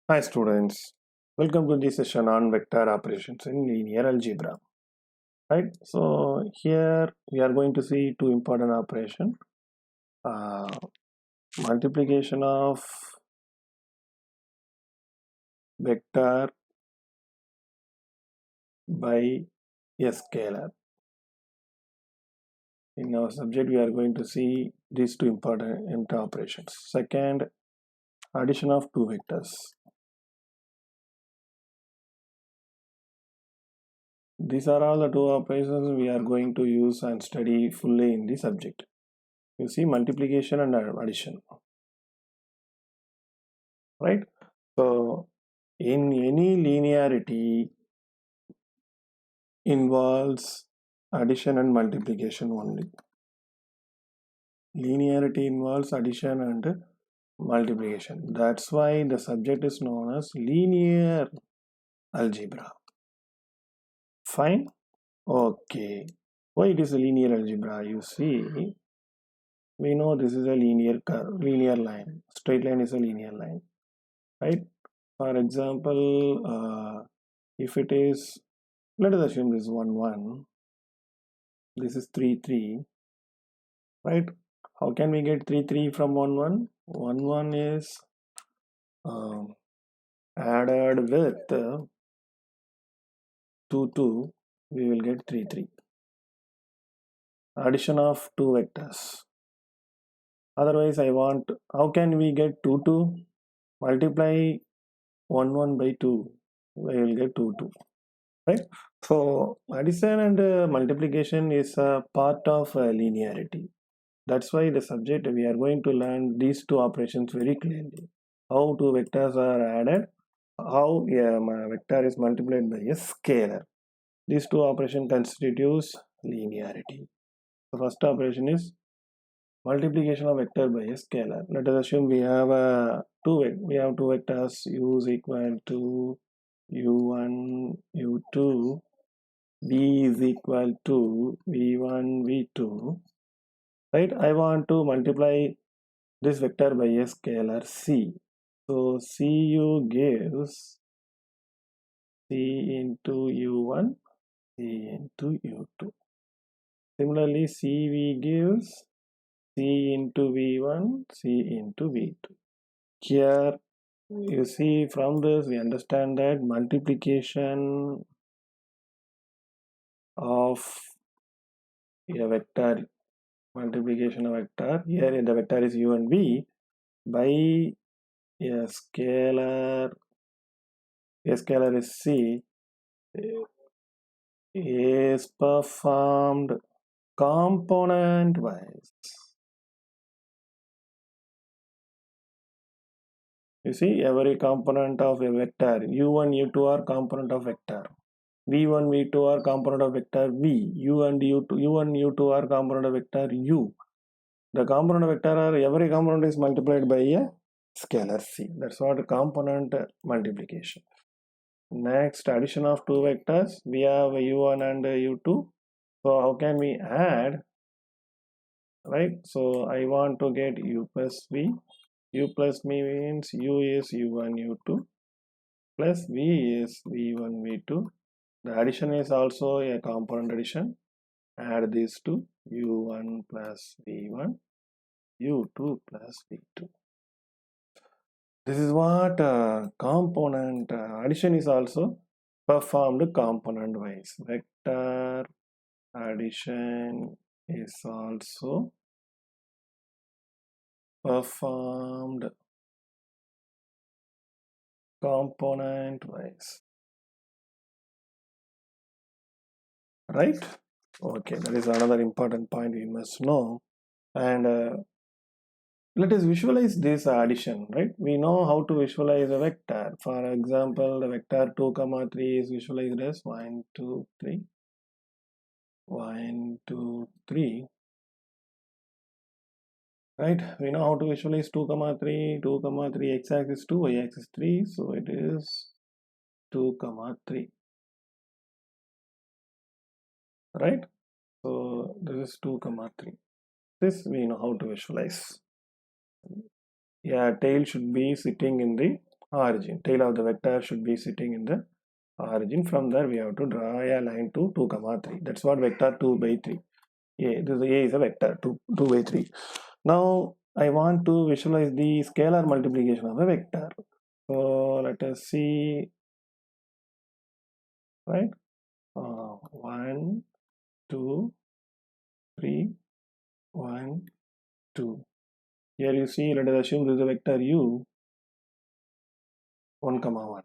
Hi students, welcome to this session on vector operations in linear algebra. Right, so here we are going to see two important operations: uh, multiplication of vector by a scalar. In our subject, we are going to see these two important operations. Second, addition of two vectors. These are all the two operations we are going to use and study fully in the subject. You see multiplication and addition, right? So in any linearity involves addition and multiplication only. Linearity involves addition and multiplication. That's why the subject is known as linear algebra. Fine? Okay. Why it is a linear algebra? You see, we know this is a linear curve, linear line. Straight line is a linear line, right? For example, if it is, let us assume this is 1 1, this is 3 3, right? How can we get 3 3 from 1 1? 1 1 is added with 2 2, we will get 3 3. Addition of two vectors. Otherwise, I want, how can we get 2 2? Multiply 1 1 by 2, we will get 2 2, right? So, addition and multiplication is a part of linearity. That's why the subject we are going to learn these two operations very clearly. How two vectors are added, how a vector is multiplied by a scalar. These two operations constitutes linearity. The first operation is multiplication of vector by a scalar. Let us assume we have two vectors u is equal to u1 u2, v is equal to v1 v2, right? I want to multiply this vector by a scalar c. So cu gives c into u1, c into u2. Similarly, cv gives c into v1, c into v2. Here you see from this we understand that multiplication of a vector, here the vector is u and v, by a scalar is c, is performed component wise. You see, every component of a vector u1 u2 are component of vector, v1 v2 are component of vector v, u and u1 u2 are component of vector u. The component of vector are, every component is multiplied by a scalar c. That's what component multiplication. Next, addition of two vectors, we have u1 and u2. So how can we add, right? So I want to get u plus v. U plus v means u is u1 u2 plus v is v1 v2. The addition is also a component addition. Add these two, u1 plus v1, u2 plus v2. This is what component addition is also performed component wise. Vector addition is also performed component wise, right? Okay, that is another important point we must know. And let us visualize this addition, right? We know how to visualize a vector. For example, the vector 2 comma 3 is visualized as 1 2 3 1 2 3, right? We know how to visualize 2 comma 3 2 comma 3, x-axis 2, y-axis 3, so it is 2 comma 3, right? So this is 2 comma 3. This we know how to visualize. Yeah, tail should be sitting in the origin. Tail of the vector should be sitting in the origin. From there we have to draw a line to 2 comma 3. That's what vector 2 by 3. A is a vector 2 by 3. Now I want to visualize the scalar multiplication of a vector. So let us see, right? 1, 2, 3, 1, 2. Here you see, let us assume this is a vector u, 1 comma 1,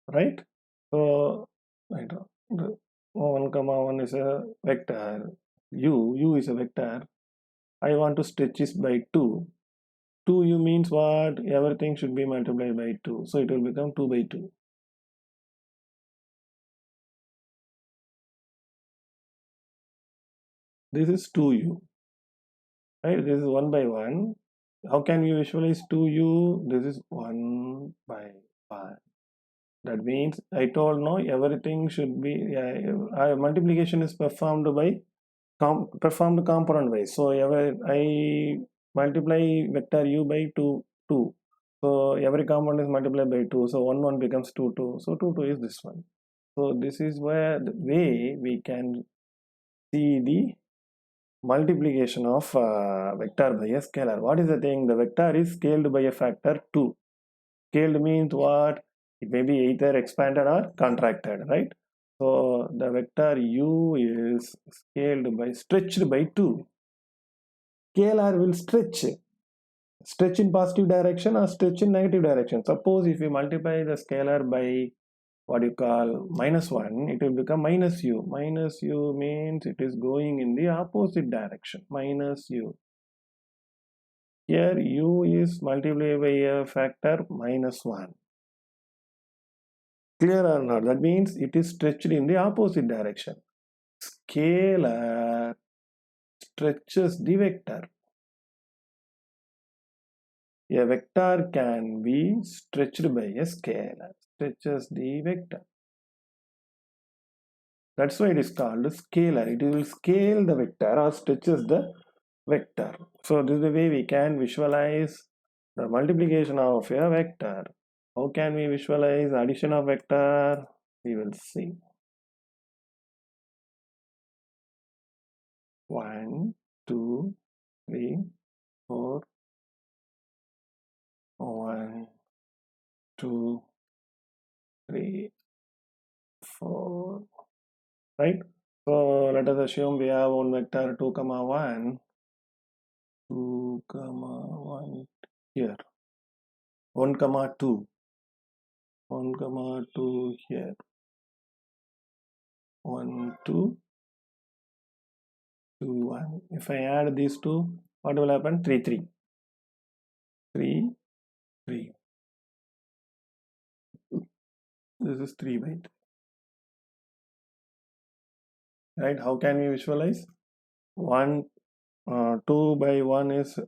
right? So right, the 1 comma 1 is a vector, u is a vector. I want to stretch this by 2. 2u means what? Everything should be multiplied by 2. So it will become 2 by 2. This is 2u, right? This is 1 by 1. How can we visualize 2u? This is 1 by 1. That means I told no, everything should be, multiplication is performed by performed component wise. So I multiply vector u by 2. So every component is multiplied by 2. So 1 becomes 2 So 2 is this one. So this is where the way we can see the multiplication of vector by a scalar. What is the thing? The vector is scaled by a factor 2. Scaled means what? It may be either expanded or contracted, right? So the vector u is scaled by, stretched by 2. Scalar will stretch in positive direction or stretch in negative direction. Suppose if you multiply the scalar by what you call -1, it will become minus u. Minus u means it is going in the opposite direction. Minus u. Here u is multiplied by a factor -1. Clear or not? That means it is stretched in the opposite direction. Scalar stretches the vector. A vector can be stretched by a scalar. Stretches the vector. That's why it is called scalar. It will scale the vector or stretches the vector. So this is the way we can visualize the multiplication of a vector. How can we visualize addition of vector? We will see. 1, 2, 3, 4, 1, 2, 3, 4. Right? So let us assume we have one vector 2 comma 1, 2 comma 1 here, 1 comma 2, 1 comma 2 here, 1, 2, 2, 1. If I add these two, what will happen? 3, 3. 3, 3. This is 3 by 3. Right? How can we visualize? 1, 2 by 1 is,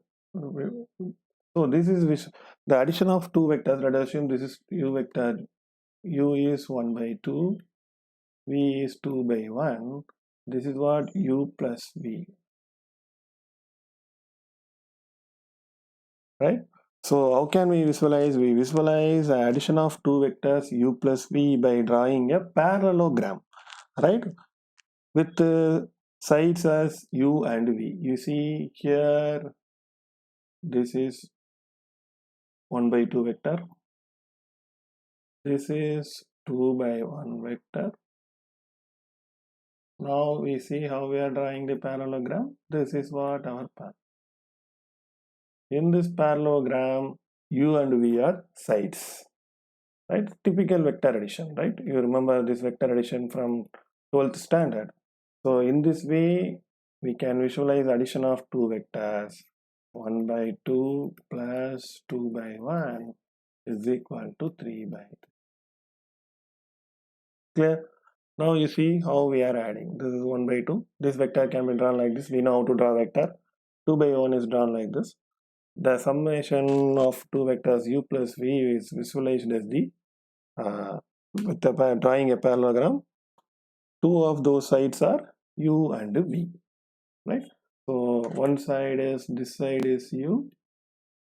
so this is the addition of two vectors. Let us assume this is u vector. U is 1 by 2, v is 2 by 1. This is what? U plus v. Right? So how can we visualize? We visualize the addition of two vectors u plus v by drawing a parallelogram, right? With sides as u and v. You see here, this is 1 by 2 vector. This is 2 by 1 vector. Now we see how we are drawing the parallelogram. This is what our path. In this parallelogram, u and v are sides, right? Typical vector addition, right? You remember this vector addition from 12th standard. So in this way, we can visualize addition of two vectors. 1 by 2 plus 2 by 1 is equal to 3 by 3. Clear? Now you see how we are adding. This is 1 by 2. This vector can be drawn like this. We know how to draw vector. 2 by 1 is drawn like this. The summation of two vectors u plus v is visualized as the with the drawing a parallelogram. Two of those sides are u and v, right? So one side is, this side is u,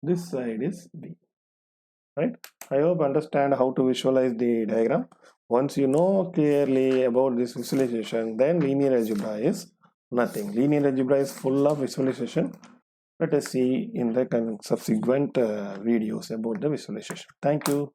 this side is B, right? I hope understand how to visualize the diagram. Once you know clearly about this visualization, then linear algebra is nothing. Linear algebra is full of visualization. Let us see in the subsequent videos about the visualization. Thank you.